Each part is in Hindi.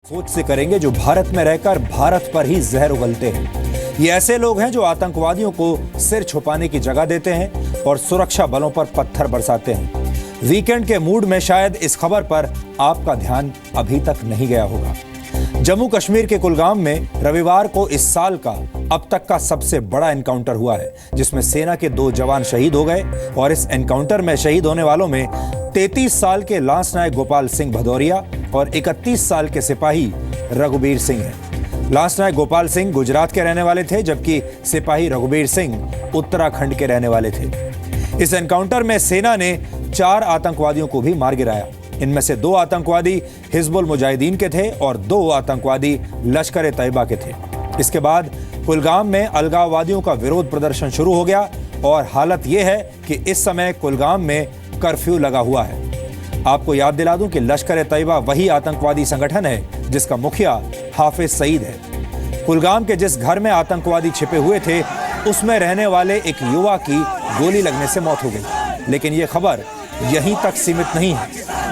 सोच से करेंगे जो भारत में रहकर भारत पर ही जहर उगलते हैं। ये ऐसे लोग हैं जो आतंकवादियों को सिर छुपाने की जगह देते हैं और सुरक्षा बलों पर पत्थर बरसाते हैं। वीकेंड के मूड में शायद इस खबर पर आपका ध्यान अभी तक नहीं गया होगा। जम्मू कश्मीर के कुलगाम में रविवार को इस साल का अब तक का सबसे बड़ा एनकाउंटर हुआ है, जिसमें सेना के 2 जवान शहीद हो गए और इस एनकाउंटर में शहीद होने वालों में 33 साल के लांस नायक गोपाल सिंह भदौरिया और 31 साल के सिपाही रघुबीर सिंह हैं। लांस नायक गोपाल सिंह गुजरात के रहने वाले थे, जबकि सिपाही रघुबीर सिंह उत्तराखंड के रहने वाले थे। इस एनकाउंटर में सेना ने 4 आतंकवादियों को भी मार गिराया। इनमें से 2 आतंकवादी हिजबुल मुजाहिदीन के थे और 2 आतंकवादी लश्कर ए तैयबा के थे। इसके बाद कुलगाम में अलगाववादियों का विरोध प्रदर्शन शुरू हो गया और हालत यह है कि इस समय कुलगाम में कर्फ्यू लगा हुआ है। आपको याद दिला दूं कि लश्कर ए तैयबा वही आतंकवादी संगठन है जिसका मुखिया हाफिज सईद है। कुलगाम के जिस घर में आतंकवादी छिपे हुए थे, उसमें रहने वाले एक युवा की गोली लगने से मौत हो गई। लेकिन यह खबर यहीं तक सीमित नहीं है।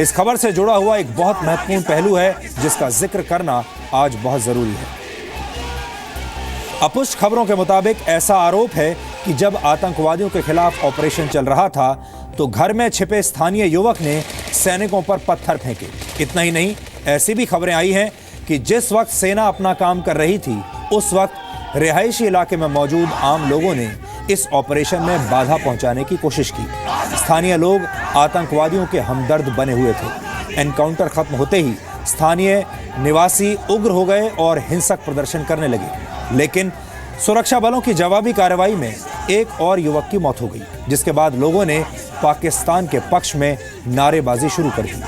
इस खबर से जुड़ा हुआ एक बहुत महत्वपूर्ण पहलू है जिसका जिक्र करना आज बहुत जरूरी है। अपुष्ट खबरों के मुताबिक ऐसा आरोप है कि जब आतंकवादियों के खिलाफ ऑपरेशन चल रहा था तो घर में छिपे स्थानीय युवक ने सैनिकों पर पत्थर फेंके। इतना ही नहीं, ऐसी भी खबरें आई हैं कि जिस वक्त सेना अपना काम कर रही थी, उस वक्त रिहायशी इलाके में मौजूद आम लोगों ने इस ऑपरेशन में बाधा पहुंचाने की कोशिश की। स्थानीय लोग आतंकवादियों के हमदर्द बने हुए थे। एनकाउंटर खत्म होते ही स्थानीय निवासी उग्र हो गए और हिंसक प्रदर्शन करने लगे। लेकिन सुरक्षा बलों की जवाबी कार्रवाई में एक और युवक की मौत हो गई, जिसके बाद लोगों ने पाकिस्तान के पक्ष में नारेबाजी शुरू कर दी।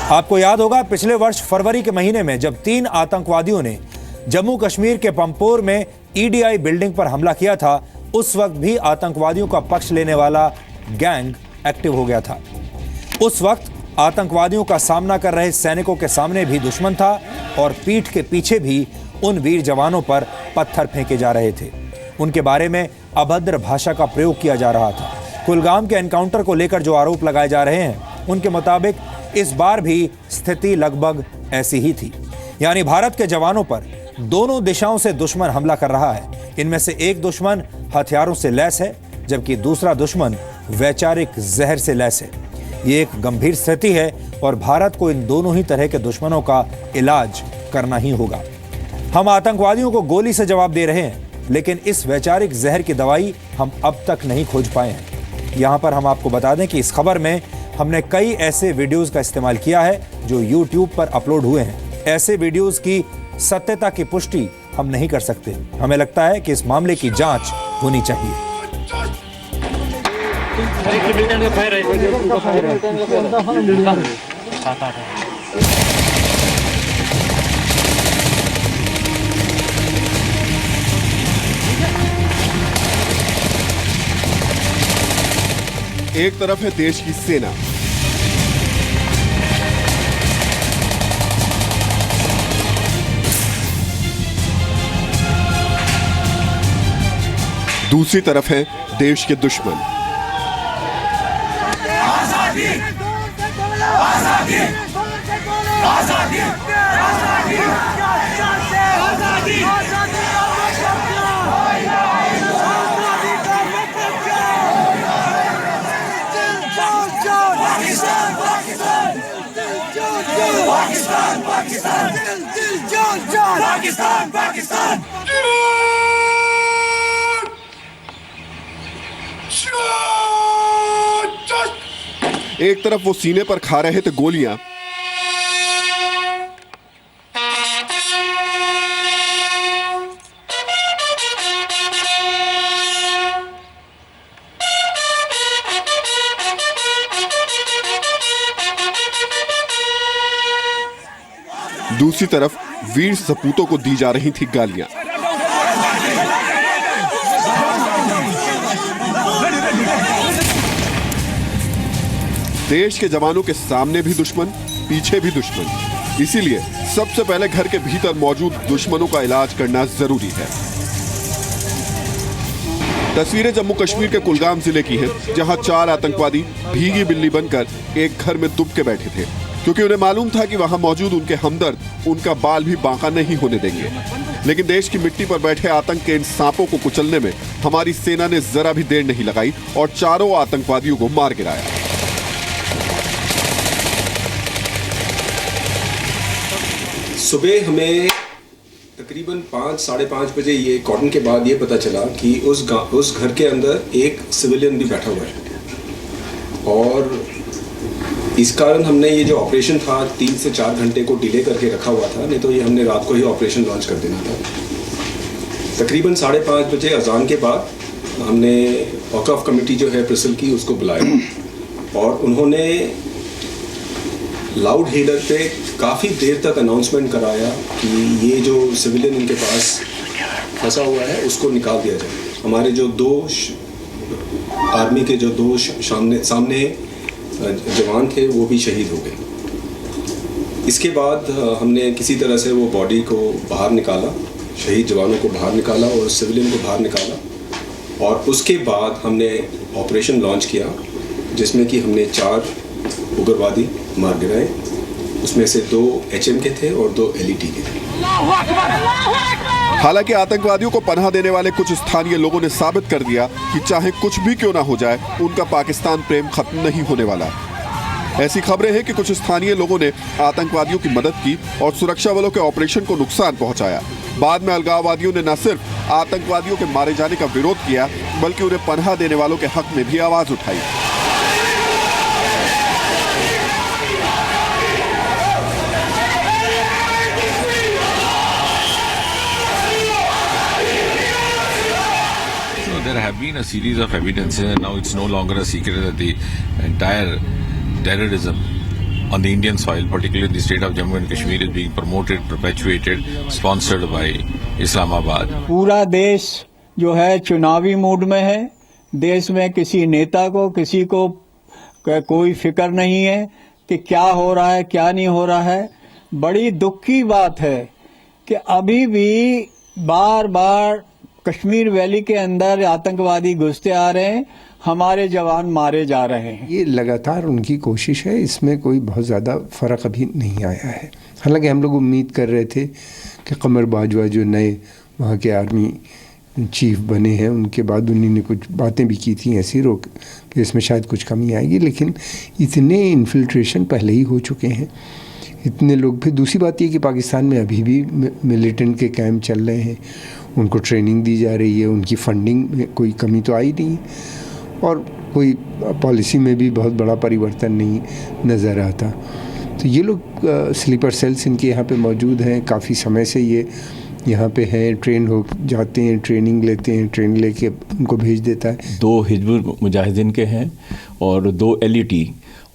आपको याद होगा, पिछले वर्ष फरवरी के महीने में जब 3 आतंकवादियों ने जम्मू कश्मीर के पंपोर में ईडीआई बिल्डिंग पर हमला किया था, उस वक्त भी आतंकवादियों का पक्ष लेने वाला गैंग एक्टिव हो गया था। उस वक्त आतंकवादियों का सामना कर रहे सैनिकों के सामने भी दुश्मन था और पीठ के पीछे भी उन वीर जवानों पर पत्थर फेंके जा रहे थे। उनके बारे में अभद्र भाषा का प्रयोग किया जा रहा था। कुलगाम के एनकाउंटर को लेकर जो आरोप लगाए जा रहे हैं, उनके मुताबिक इस बार भी स्थिति लगभग ऐसी ही थी। यानी भारत के जवानों पर दोनों दिशाओं से दुश्मन हमला कर रहा है। इनमें से एक दुश्मन हथियारों से लैस है, जबकि दूसरा दुश्मन वैचारिक जहर से लैस है। ये एक गंभीर स्थिति है और भारत को इन दोनों ही तरह के दुश्मनों का इलाज करना ही होगा। हम आतंकवादियों को गोली से जवाब दे रहे हैं, लेकिन इस वैचारिक जहर की दवाई हम अब तक नहीं खोज पाए हैं। यहाँ पर हम आपको बता दें कि इस खबर में हमने कई ऐसे वीडियोस का इस्तेमाल किया है जो YouTube पर अपलोड हुए हैं। ऐसे वीडियोस की सत्यता की पुष्टि हम नहीं कर सकते। हमें लगता है कि इस मामले की जांच होनी चाहिए। एक तरफ है देश की सेना, दूसरी तरफ है देश के दुश्मन। आजादी, आजादी, आजादी, आजादी, पाकिस्तान, पाकिस्तान, पाकिस्तान, पाकिस्तान। एक तरफ वो सीने पर खा रहे थे गोलियां, दूसरी तरफ वीर सपूतों को दी जा रही थी गालियां। देश के जवानों के सामने भी दुश्मन, पीछे भी दुश्मन। इसीलिए सबसे पहले घर के भीतर मौजूद दुश्मनों का इलाज करना जरूरी है। तस्वीरें जम्मू कश्मीर के कुलगाम जिले की हैं, जहां 4 आतंकवादी भीगी बिल्ली बनकर एक घर में दुब के बैठे थे। क्योंकि उन्हें मालूम था कि वहां मौजूद उनके हमदर्द उनका बाल भी बांका नहीं होने देंगे। लेकिन देश की मिट्टी पर बैठे आतंक के इन सांपों को कुचलने में हमारी सेना ने जरा भी देर नहीं लगाई और चारों आतंकवादियों को मार गिराया। सुबह हमें तकरीबन 5-5:30 बजे ये कॉर्डन के बाद ये पता चला कि उस घर के अंदर एक सिविलियन भी बैठा हुआ है और इस कारण हमने ये जो ऑपरेशन था 3 से 4 घंटे को डिले करके रखा हुआ था, नहीं तो ये हमने रात को ही ऑपरेशन लॉन्च कर देना था। तकरीबन 5:30 बजे अजान के बाद हमने औकाफ कमेटी जो है प्रिसल की उसको बुलाया और उन्होंने लाउड हेलर पे काफ़ी देर तक अनाउंसमेंट कराया कि ये जो सिविलियन इनके पास फंसा हुआ है उसको निकाल दिया जाए। हमारे जो आर्मी के जो 2 सामने जवान थे वो भी शहीद हो गए। इसके बाद हमने किसी तरह से वो बॉडी को बाहर निकाला, शहीद जवानों को बाहर निकाला और सिविलियन को बाहर निकाला और उसके बाद हमने ऑपरेशन लॉन्च किया जिसमें कि हमने 4 उग्रवादी मार गिराए। उसमें से 2 HM के थे और 2 LET के थे। हालांकि आतंकवादियों को पनाह देने वाले कुछ स्थानीय लोगों ने साबित कर दिया कि चाहे कुछ भी क्यों ना हो जाए, उनका पाकिस्तान प्रेम खत्म नहीं होने वाला। ऐसी खबरें हैं कि कुछ स्थानीय लोगों ने आतंकवादियों की मदद की और सुरक्षा बलों के ऑपरेशन को नुकसान पहुंचाया। बाद में अलगाववादियों ने न सिर्फ आतंकवादियों के मारे जाने का विरोध किया बल्कि उन्हें पनाह देने वालों के हक में भी आवाज उठाई। There have been a series of evidences and now it's no longer a secret that the entire terrorism on the Indian soil, particularly in the state of Jammu and Kashmir, is being promoted, perpetuated, sponsored by Islamabad. पूरा देश जो है चुनावी मूड में है। देश में किसी नेता को किसी को कोई फिक्र नहीं है कि क्या हो रहा है क्या नहीं हो रहा है। बड़ी दुख की बात है कि अभी भी बार बार कश्मीर वैली के अंदर आतंकवादी घुसते आ रहे हैं, हमारे जवान मारे जा रहे हैं। ये लगातार उनकी कोशिश है, इसमें कोई बहुत ज़्यादा फ़र्क अभी नहीं आया है। हालांकि हम लोग उम्मीद कर रहे थे कि कमर बाजवा जो नए वहाँ के आर्मी चीफ बने हैं, उनके बाद उन्होंने कुछ बातें भी की थी ऐसी रोक कि इसमें शायद कुछ कमी आएगी, लेकिन इतने इन्फिल्ट्रेशन पहले ही हो चुके हैं, इतने लोग। फिर दूसरी बात ये कि पाकिस्तान में अभी भी मिलिटेंट के कैंप चल रहे हैं, उनको ट्रेनिंग दी जा रही है, उनकी फंडिंग में कोई कमी तो आई नहीं और कोई पॉलिसी में भी बहुत बड़ा परिवर्तन नहीं नज़र आता। तो ये लोग स्लीपर सेल्स इनके यहाँ पे मौजूद हैं, काफ़ी समय से ये यहाँ पे हैं, ट्रेन हो जाते हैं, ट्रेनिंग लेते हैं, ट्रेन लेके उनको भेज देता है। 2 हिजबुल मुजाहिदीन के हैं और 2 LET,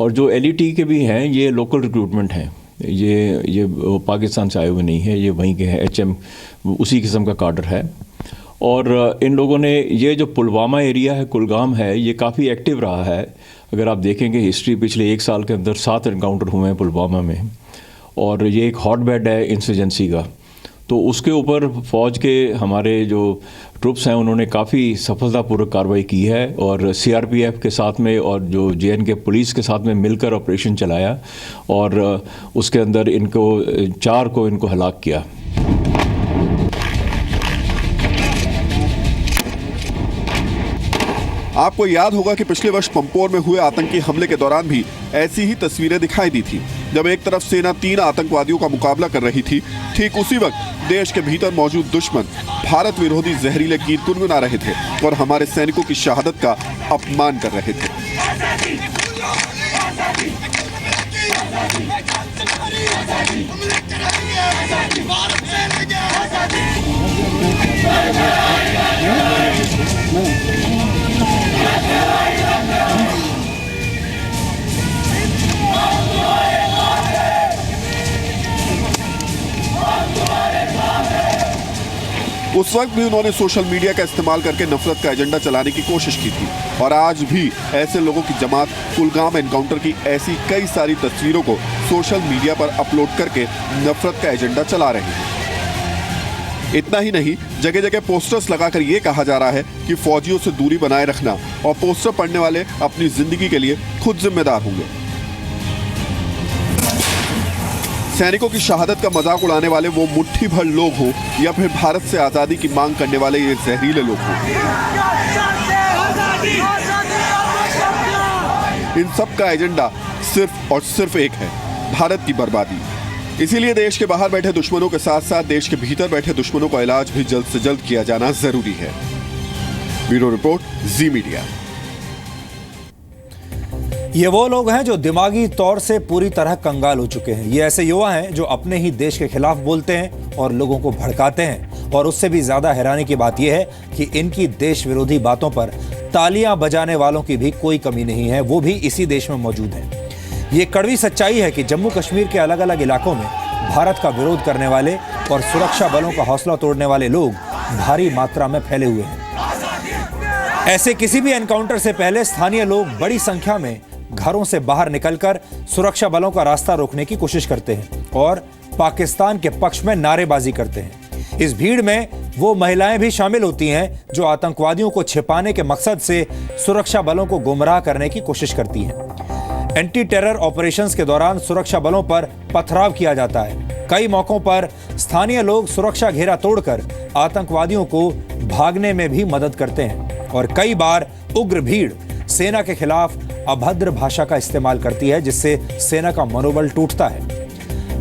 और जो LET के भी हैं ये लोकल रिक्रूटमेंट हैं, ये पाकिस्तान से आए हुए नहीं है, ये वहीं के हैं, HM उसी किस्म का कार्डर है। और इन लोगों ने ये जो पुलवामा एरिया है, कुलगाम है, ये काफ़ी एक्टिव रहा है। अगर आप देखेंगे हिस्ट्री, पिछले 1 साल के अंदर 7 एनकाउंटर हुए हैं पुलवामा में और ये एक हॉट बेड है इंसर्जेंसी का। तो उसके ऊपर फ़ौज के हमारे जो ट्रुप्स हैं उन्होंने काफ़ी सफलतापूर्वक कार्रवाई की है और CRPF के साथ में और जो JNK पुलिस के साथ में मिलकर ऑपरेशन चलाया और उसके अंदर इनको 4 को इनको हलाक किया। आपको याद होगा कि पिछले वर्ष पंपोर में हुए आतंकी हमले के दौरान भी ऐसी ही तस्वीरें दिखाई दी थी। जब एक तरफ सेना 3 आतंकवादियों का मुकाबला कर रही थी, ठीक उसी वक्त देश के भीतर मौजूद दुश्मन भारत विरोधी जहरीले गीत गुनगुना रहे थे और हमारे सैनिकों की शहादत का अपमान कर रहे थे। उस वक्त भी उन्होंने सोशल मीडिया का इस्तेमाल करके नफरत का एजेंडा चलाने की कोशिश की थी और आज भी ऐसे लोगों की जमात कुलगाम एनकाउंटर की ऐसी कई सारी तस्वीरों को सोशल मीडिया पर अपलोड करके नफरत का एजेंडा चला रहे हैं। इतना ही नहीं, जगह जगह पोस्टर्स लगाकर ये कहा जा रहा है कि फौजियों से दूरी बनाए रखना और पोस्टर पढ़ने वाले अपनी जिंदगी के लिए खुद जिम्मेदार होंगे। सैनिकों की शहादत का मजाक उड़ाने वाले वो मुट्ठी भर लोग हों या फिर भारत से आजादी की मांग करने वाले ये जहरीले लोग हों, इन सब का एजेंडा सिर्फ और सिर्फ एक है, भारत की बर्बादी। इसीलिए देश के बाहर बैठे दुश्मनों के साथ साथ देश के भीतर बैठे दुश्मनों का इलाज भी जल्द से जल्द किया जाना जरूरी है। ब्यूरो रिपोर्ट, जी मीडिया। ये वो लोग हैं जो दिमागी तौर से पूरी तरह कंगाल हो चुके हैं। ये ऐसे युवा हैं जो अपने ही देश के खिलाफ बोलते हैं और लोगों को भड़काते हैं। और उससे भी ज्यादा हैरानी की बात यह है कि इनकी देश विरोधी बातों पर तालियां बजाने वालों की भी कोई कमी नहीं है, वो भी इसी देश में मौजूद हैं। ये कड़वी सच्चाई है कि जम्मू कश्मीर के अलग अलग इलाकों में भारत का विरोध करने वाले और सुरक्षा बलों का हौसला तोड़ने वाले लोग भारी मात्रा में फैले हुए हैं। ऐसे किसी भी एनकाउंटर से पहले स्थानीय लोग बड़ी संख्या में घरों से बाहर निकलकर सुरक्षा बलों का रास्ता रोकने की कोशिश करते हैं और पाकिस्तान के पक्ष में नारेबाजी करते हैं। इस भीड़ में वो महिलाएं भी शामिल होती हैं जो आतंकवादियों को छिपाने के मकसद से सुरक्षा बलों को गुमराह करने की कोशिश करती हैं। एंटी टेरर ऑपरेशंस के दौरान सुरक्षा बलों पर पथराव किया जाता है। कई मौकों पर स्थानीय लोग सुरक्षा घेरा तोड़कर आतंकवादियों को भागने में भी मदद करते हैं और कई बार उग्र भीड़ सेना के खिलाफ अभद्र भाषा का इस्तेमाल करती है, जिससे सेना का मनोबल टूटता है।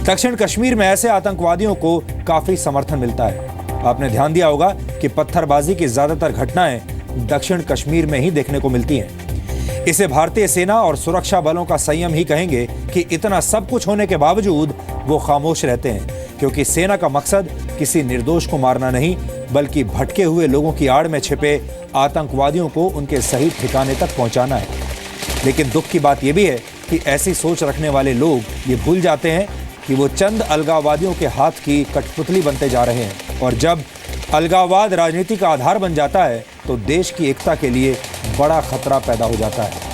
दक्षिण कश्मीर में ऐसे आतंकवादियों को काफी समर्थन मिलता है। आपने ध्यान दिया होगा कि पत्थरबाजी की ज्यादातर घटनाएं दक्षिण कश्मीर में ही देखने को मिलती हैं। इसे भारतीय सेना और सुरक्षा बलों का संयम ही कहेंगे कि इतना सब कुछ होने के बावजूद वो खामोश रहते हैं, क्योंकि सेना का मकसद किसी निर्दोष को मारना नहीं बल्कि भटके हुए लोगों की आड़ में छिपे आतंकवादियों को उनके सही ठिकाने तक पहुंचाना है। लेकिन दुख की बात यह भी है कि ऐसी सोच रखने वाले लोग ये भूल जाते हैं कि वो चंद अलगाववादियों के हाथ की कठपुतली बनते जा रहे हैं और जब अलगाववाद राजनीति का आधार बन जाता है तो देश की एकता के लिए बड़ा खतरा पैदा हो जाता है।